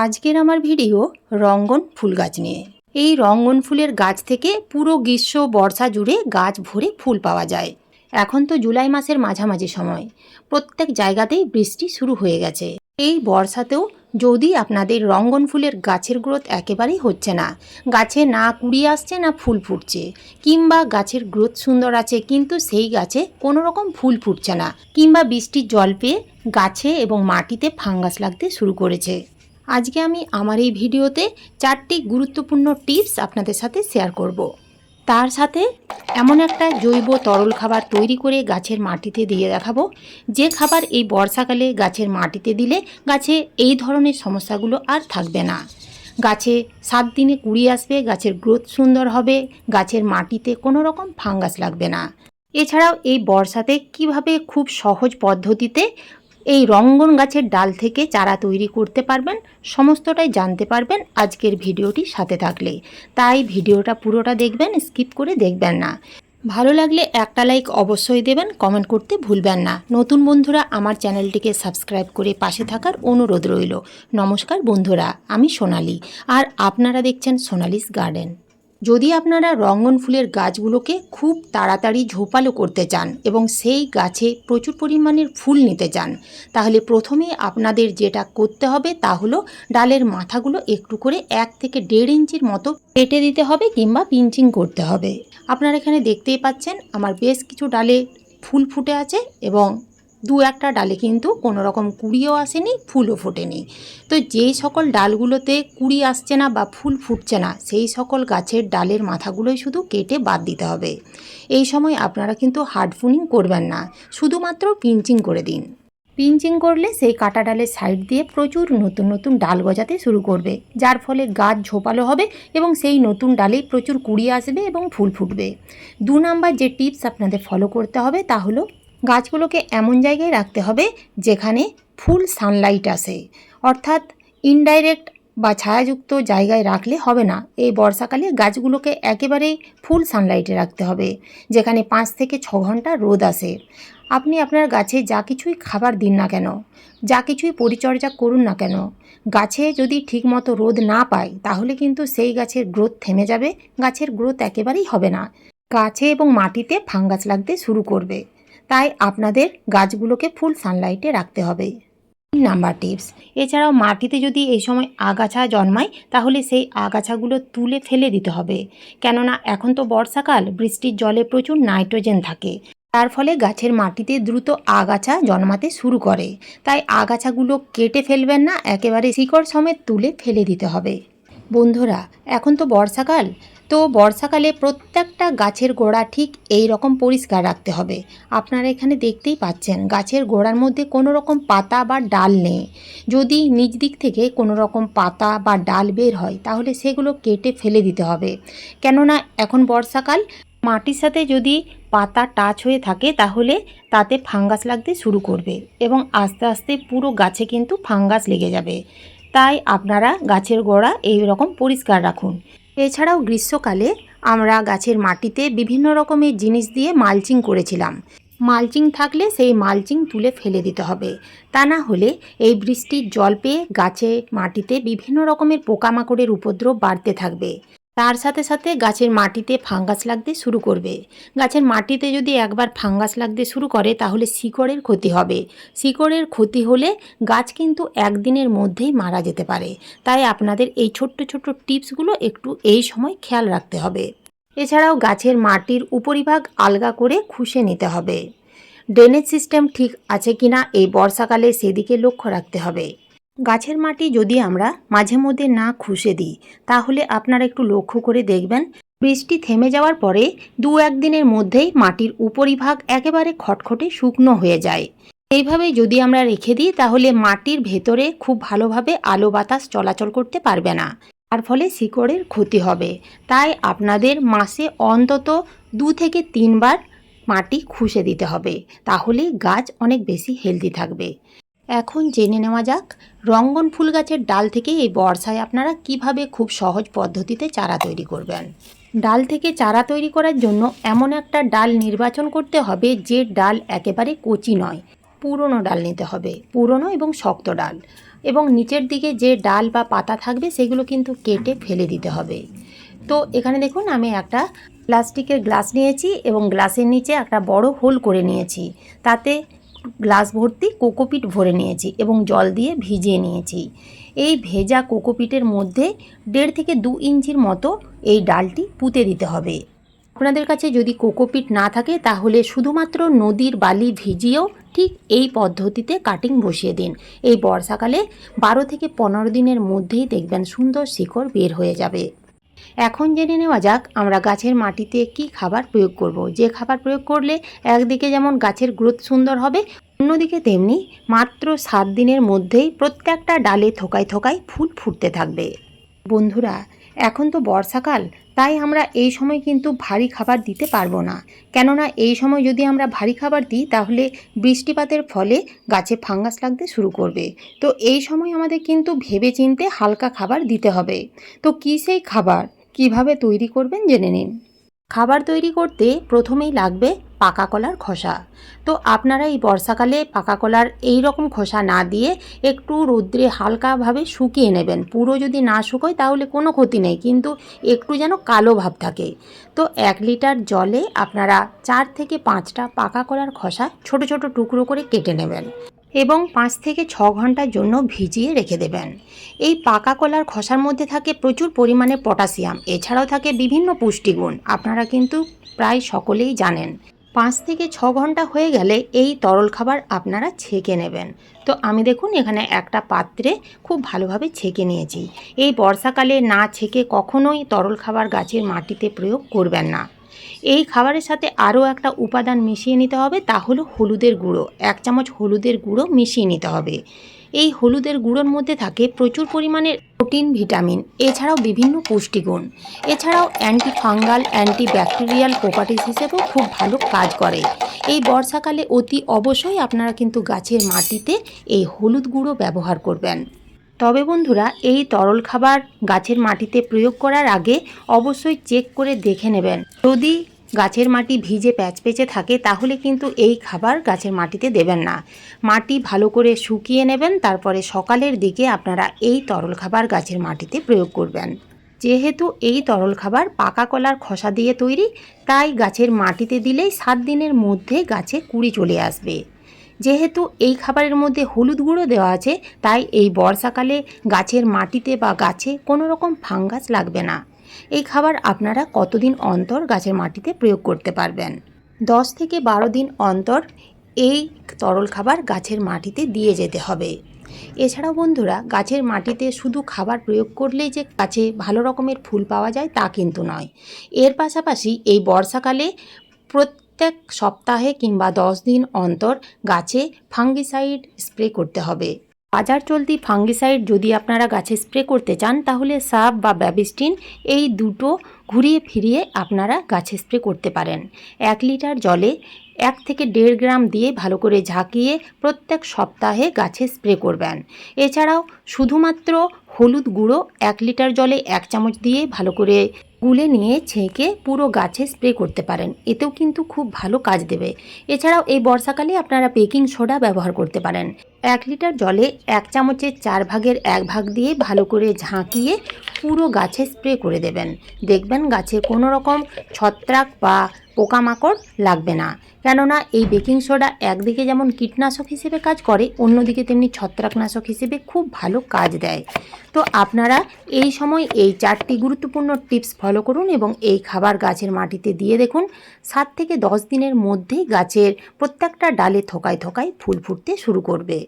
আজকের আমার ভিডিও রঙ্গন ফুল গাছ নিয়ে। এই রঙ্গন ফুলের গাছ থেকে পুরো গ্রীষ্ম বর্ষা জুড়ে গাছ ভরে ফুল পাওয়া যায়। এখন তো জুলাই মাসের মাঝামাঝি সময়, প্রত্যেক জায়গাতেই বৃষ্টি শুরু হয়ে গেছে। এই বর্ষাতেও যদি আপনাদের রঙ্গন ফুলের গাছের গ্রোথ একেবারেই হচ্ছে না, গাছে না কুড়ি আসছে না ফুল ফুটছে, কিংবা গাছের গ্রোথ সুন্দর আছে কিন্তু সেই গাছে কোনো রকম ফুল ফুটছে না, কিংবা বৃষ্টির জল পেয়ে গাছে এবং মাটিতে ফাঙ্গাস লাগতে শুরু করেছে, আজকে আমি আমার এই ভিডিওতে 4টি গুরুত্বপূর্ণ টিপস আপনাদের সাথে শেয়ার করব। তার সাথে এমন একটা জৈব তরল খাবার তৈরি করে গাছের মাটিতে দিয়ে দেখাবো, যে খাবার এই বর্ষাকালে গাছের মাটিতে দিলে গাছে এই ধরনের সমস্যাগুলো আর থাকবে না। গাছে 7 দিনে কুড়ি আসবে, গাছের গ্রোথ সুন্দর হবে, গাছের মাটিতে কোনো রকম ফাঙ্গাস লাগবে না। এছাড়াও এই বর্ষাতে কিভাবে খুব সহজ পদ্ধতিতে এই রঙ্গন গাছের ডাল থেকে চারা তৈরি করতে পারবেন, সমস্তটাই জানতে পারবেন আজকের ভিডিওটি সাথে থাকলে। তাই ভিডিওটা পুরোটা দেখবেন, স্কিপ করে দেখবেন না। ভালো লাগলে একটা লাইক অবশ্যই দেবেন, কমেন্ট করতে ভুলবেন না। নতুন বন্ধুরা আমার চ্যানেলটিকে সাবস্ক্রাইব করে পাশে থাকার অনুরোধ রইল। নমস্কার বন্ধুরা, আমি সোনালি, আর আপনারা দেখছেন সোনালিস গার্ডেন। যদি আপনারা রঙ্গন ফুলের গাছগুলোকে খুব তাড়াতাড়ি ঝোপালো করতে চান এবং সেই গাছে প্রচুর পরিমাণের ফুল নিতে চান, তাহলে প্রথমেই আপনাদের যেটা করতে হবে তা হলো ডালের মাথাগুলো একটু করে 1 থেকে 1.5 ইঞ্চির মতো কেটে দিতে হবে কিংবা পিঞ্চিং করতে হবে। আপনারা এখানে দেখতেই পাচ্ছেন আমার বেশ কিছু ডালে ফুল ফুটে আছে এবং 2-1টা ডালে কিন্তু কোনো রকম কুড়িও আসেনি, ফুলও ফোটেনি। তো যেই সকল ডালগুলোতে কুড়ি আসছে না বা ফুল ফুটছে না, সেই সকল গাছের ডালের মাথাগুলোই শুধু কেটে বাদ দিতে হবে। এই সময় আপনারা কিন্তু হার্ড প্রুনিং করবেন না, শুধুমাত্র পিঞ্চিং করে দিন। পিঞ্চিং করলে সেই কাটা ডালের সাইড দিয়ে প্রচুর নতুন নতুন ডাল গজাতে শুরু করবে, যার ফলে গাছ ঝোপালো হবে এবং সেই নতুন ডালেই প্রচুর কুড়ি আসবে এবং ফুল ফুটবে। 2 নাম্বার যে টিপস আপনাদের ফলো করতে হবে তা হলো গাছগুলোকে এমন জায়গায় রাখতে হবে যেখানে ফুল সানলাইট আসে, অর্থাৎ ইনডাইরেক্ট বা ছায়াযুক্ত জায়গায় রাখলে হবে না। এই বর্ষাকালে গাছগুলোকে একেবারেই ফুল সানলাইটে রাখতে হবে, যেখানে 5 থেকে 6 ঘন্টা রোদ আসে। আপনি আপনার গাছে যা কিছুই খাবার দিন না কেন, যা কিছুই পরিচর্যা করুন না কেন, গাছে যদি ঠিকমতো রোদ না পায় তাহলে কিন্তু সেই গাছের গ্রোথ থেমে যাবে, গাছের গ্রোথ একেবারেই হবে না, গাছে এবং মাটিতে ফাঙ্গাস লাগতে শুরু করবে। তাই আপনাদের গাছগুলোকে ফুল সানলাইটে রাখতে হবে। 3 নাম্বার টিপস, এছাড়াও মাটিতে যদি এই সময় আগাছা জন্মায় তাহলে সেই আগাছাগুলো তুলে ফেলে দিতে হবে, কেননা এখন তো বর্ষাকাল, বৃষ্টির জলে প্রচুর নাইট্রোজেন থাকে, তার ফলে গাছের মাটিতে দ্রুত আগাছা জন্মাতে শুরু করে। তাই আগাছাগুলো কেটে ফেলবেন না, একেবারে শিকড় সমেত তুলে ফেলে দিতে হবে। বন্ধুরা, এখন তো বর্ষাকাল, তো বর্ষাকালে প্রত্যেকটা গাছের গোড়া ঠিক এই রকম পরিষ্কার রাখতে হবে। আপনারা এখানে দেখতেই পাচ্ছেন গাছের গোড়ার মধ্যে কোনো রকম পাতা বা ডাল নেই। যদি নিচ দিক থেকে কোনো রকম পাতা বা ডাল বের হয় তাহলে সেগুলো কেটে ফেলে দিতে হবে, কেননা এখন বর্ষাকাল, মাটির সাথে যদি পাতা টাচ হয়ে থাকে তাহলে তাতে ফাঙ্গাস লাগতে শুরু করবে এবং আস্তে আস্তে পুরো গাছে কিন্তু ফাঙ্গাস লেগে যাবে। তাই আপনারা গাছের গোড়া এই রকম পরিষ্কার রাখুন। এছাড়াও গ্রীষ্মকালে আমরা গাছের মাটিতে বিভিন্ন রকমের জিনিস দিয়ে মালচিং করেছিলাম। মালচিং থাকলে সেই মালচিং তুলে ফেলে দিতে হবে, তা না হলে এই বৃষ্টির জল পেয়ে গাছে মাটিতে বিভিন্ন রকমের পোকামাকড়ের উপদ্রব বাড়তে থাকবে। তার সাথে সাথে গাছের মাটিতে ফাঙ্গাস লাগতে শুরু করবে। গাছের মাটিতে যদি একবার ফাঙ্গাস লাগতে শুরু করে তাহলে শিকড়ের ক্ষতি হবে। শিকড়ের ক্ষতি হলে গাছ কিন্তু একদিনের মধ্যেই মারা যেতে পারে। তাই আপনাদের এই ছোট্ট ছোট্ট টিপসগুলো একটু এই সময় খেয়াল রাখতে হবে। এছাড়াও গাছের মাটির উপরিভাগ আলগা করে খুশে নিতে হবে। ড্রেনেজ সিস্টেম ঠিক আছে কিনা এই বর্ষাকালে সেদিকে লক্ষ্য রাখতে হবে। গাছের মাটি যদি আমরা মাঝে মধ্যে না খুশে দিই তাহলে আপনারা একটু লক্ষ্য করে দেখবেন, বৃষ্টি থেমে যাওয়ার পরে 2-1 দিনের মধ্যেই মাটির উপরিভাগ একেবারে খটখটে শুকনো হয়ে যায়। এইভাবে যদি আমরা রেখে দিই তাহলে মাটির ভেতরে খুব ভালোভাবে আলো বাতাস চলাচল করতে পারবে না, তার ফলে শিকড়ের ক্ষতি হবে। তাই আপনাদের মাসে অন্তত 2 থেকে 3 বার মাটি খুশে দিতে হবে, তাহলে গাছ অনেক বেশি হেলদি থাকবে। এখন জেনে নেওয়া যাক রঙ্গন ফুল গাছের ডাল থেকে এই বর্ষায় আপনারা কিভাবে খুব সহজ পদ্ধতিতে চারা তৈরি করবেন। ডাল থেকে চারা তৈরি করার জন্য এমন একটা ডাল নির্বাচন করতে হবে যে ডাল একেবারে কচি নয়, পুরনো ডাল নিতে হবে, পুরনো এবং শক্ত ডাল। এবং নিচের দিকে যে ডাল বা পাতা থাকবে সেগুলো কিন্তু কেটে ফেলে দিতে হবে। তো এখানে দেখুন আমি একটা প্লাস্টিকের গ্লাস নিয়েছি এবং গ্লাসের নিচে একটা বড় হোল করে নিয়েছি, তাতে গ্লাস ভর্তি কোকোপিট ভরে নিয়েছি এবং জল দিয়ে ভিজিয়ে নিয়েছি। এই ভেজা কোকোপিটের মধ্যে 1.5 থেকে 2 ইঞ্চির মতো এই ডালটি পুঁতে দিতে হবে। আপনাদের কাছে যদি কোকোপিট না থাকে তাহলে শুধুমাত্র নদীর বালি ভিজিয়েও ঠিক এই পদ্ধতিতে কাটিং বসিয়ে দিন। এই বর্ষাকালে 12 থেকে 15 দিনের মধ্যেই দেখবেন সুন্দর শিকড় বের হয়ে যাবে। এখন জেনে নেওয়া যাক আমরা গাছের মাটিতে কি খাবার প্রয়োগ করব। যে খাবার প্রয়োগ করলে একদিকে যেমন গাছের গ্রোথ সুন্দর হবে, অন্যদিকে তেমনি মাত্র 7 দিনের মধ্যেই প্রত্যেকটা ডালে থোকায় থোকায় ফুল ফুটতে থাকবে। বন্ধুরা, এখন তো বর্ষাকাল, তাই আমরা এই সময় কিন্তু ভারী খাবার দিতে পারবো না। কেননা এই সময় যদি আমরা ভারী খাবার দিই তাহলে বৃষ্টিপাতের ফলে গাছে ফাঙ্গাস লাগতে শুরু করবে। তো এই সময় আমাদের কিন্তু ভেবেচিন্তে হালকা খাবার দিতে হবে। তো কী সেই খাবার, কিভাবে তৈরি করবেন জেনে নিন। খাবার তৈরি করতে প্রথমেই লাগবে পাকা কলার খোসা। তো আপনারা এই বর্ষাকালে পাকা কলার এই রকম খোসা না দিয়ে একটু রোদ্রে হালকাভাবে শুকিয়ে নেবেন। পুরো যদি না শুকোয় তাহলে কোনো ক্ষতি নেই, কিন্তু একটু যেন কালো ভাব থাকে। তো 1 লিটার জলে আপনারা 4 থেকে 5টা পাকা কলার খোসা ছোট ছোট টুকরো করে কেটে নেবেন এবং 5 থেকে 6 ঘন্টার জন্য ভিজিয়ে রেখে দেবেন। এই পাকা কলার খোসার মধ্যে থাকে প্রচুর পরিমাণে পটাশিয়াম, এছাড়াও থাকে বিভিন্ন পুষ্টিগুণ, আপনারা কিন্তু প্রায় সকলেই জানেন। 5 থেকে 6 ঘন্টা হয়ে গেলে এই তরল খাবার আপনারা ছেঁকে নেবেন। তো আমি দেখুন এখানে একটা পাত্রে খুব ভালোভাবে ছেঁকে নিয়েছি। এই বর্ষাকালে না ছেঁকে কখনোই তরল খাবার গাছের মাটিতে প্রয়োগ করবেন না। এই খাবারের সাথে আরও একটা উপাদান মিশিয়ে নিতে হবে, তা হলো হলুদের গুঁড়ো। 1 চামচ হলুদের গুঁড়ো মিশিয়ে নিতে হবে। এই হলুদের গুঁড়োর মধ্যে থাকে প্রচুর পরিমাণে প্রোটিন, ভিটামিন, এছাড়াও বিভিন্ন পুষ্টিগুণ। এছাড়াও anti fungal, anti bacterial properties হিসেবেও খুব ভালো কাজ করে। এই বর্ষাকালে অতি অবশ্যই আপনারা কিন্তু গাছের মাটিতে এই হলুদ গুঁড়ো ব্যবহার করবেন। তবে বন্ধুরা, এই তরল খাবার গাছের মাটিতে প্রয়োগ করার আগে অবশ্যই চেক করে দেখে নেবেন। যদি গাছের মাটি ভিজে প্যাচপেচে থাকে তাহলে কিন্তু এই খাবার গাছের মাটিতে দেবেন না। মাটি ভালো করে শুকিয়ে নেবেন, তারপরে সকালের দিকে আপনারা এই তরল খাবার গাছের মাটিতে প্রয়োগ করবেন। যেহেতু এই তরল খাবার পাকা কলার খোসা দিয়ে তৈরি, তাই গাছের মাটিতে দিলেই 7 দিনের মধ্যে গাছে কুঁড়ি চলে আসবে। যেহেতু এই খাবারের মধ্যে হলুদ গুঁড়ো দেওয়া আছে, তাই এই বর্ষাকালে গাছের মাটিতে বা গাছে কোনো রকম ফাঙ্গাস লাগবে না। এই খাবার আপনারা কতদিন অন্তর গাছের মাটিতে প্রয়োগ করতে পারবেন? 10 থেকে 12 দিন অন্তর এই তরল খাবার গাছের মাটিতে দিয়ে যেতে হবে। এছাড়াও বন্ধুরা, গাছের মাটিতে শুধু খাবার প্রয়োগ করলেই যে গাছে ভালো রকমের ফুল পাওয়া যায় তা কিন্তু নয়। এর পাশাপাশি এই বর্ষাকালে প্রত্যেক সপ্তাহে কিংবা 10 দিন অন্তর গাছে ফাঙ্গিসাইড স্প্রে করতে হবে। বাজার চলতি ফাঙ্গিসাইড যদি আপনারা গাছে স্প্রে করতে চান তাহলে সাব বা ব্যাবিস্টিন এই দুটো ঘুরিয়ে ফিরিয়ে আপনারা গাছে স্প্রে করতে পারেন। 1 লিটার জলে 1 থেকে 1.5 গ্রাম দিয়ে ভালো করে ঝাঁকিয়ে প্রত্যেক সপ্তাহে গাছে স্প্রে করবেন। এছাড়াও শুধুমাত্র হলুদ গুঁড়ো 1 লিটার জলে 1 চামচ দিয়ে ভালো করে গুলে নিয়ে ছেঁকে পুরো গাছে স্প্রে করতে পারেন, এতেও কিন্তু খুব ভালো কাজ দেবে। এছাড়াও এই বর্ষাকালে আপনারা বেকিং সোডা ব্যবহার করতে পারেন। 1 লিটার জলে 1 চামচের 4 ভাগের 1 ভাগ দিয়ে ভালো করে ঝাঁকিয়ে পুরো গাছে স্প্রে করে দেবেন। দেখবেন গাছে কোনো রকম ছত্রাক বা পোকামাকড় লাগবে না। কেননা এই বেকিং সোডা একদিকে যেমন কীটনাশক হিসেবে কাজ করে, অন্যদিকে তেমনি ছত্রাকনাশক হিসেবে খুব ভালো কাজ দেয়। তো আপনারা এই সময় এই 4টি গুরুত্বপূর্ণ টিপস ফলো করুন এবং এই খাবার গাছের মাটিতে দিয়ে দেখুন 7 থেকে 10 দিনের মধ্যেই গাছের প্রত্যেকটা ডালে থোকায় থোকায় ফুল ফুটতে শুরু করবে।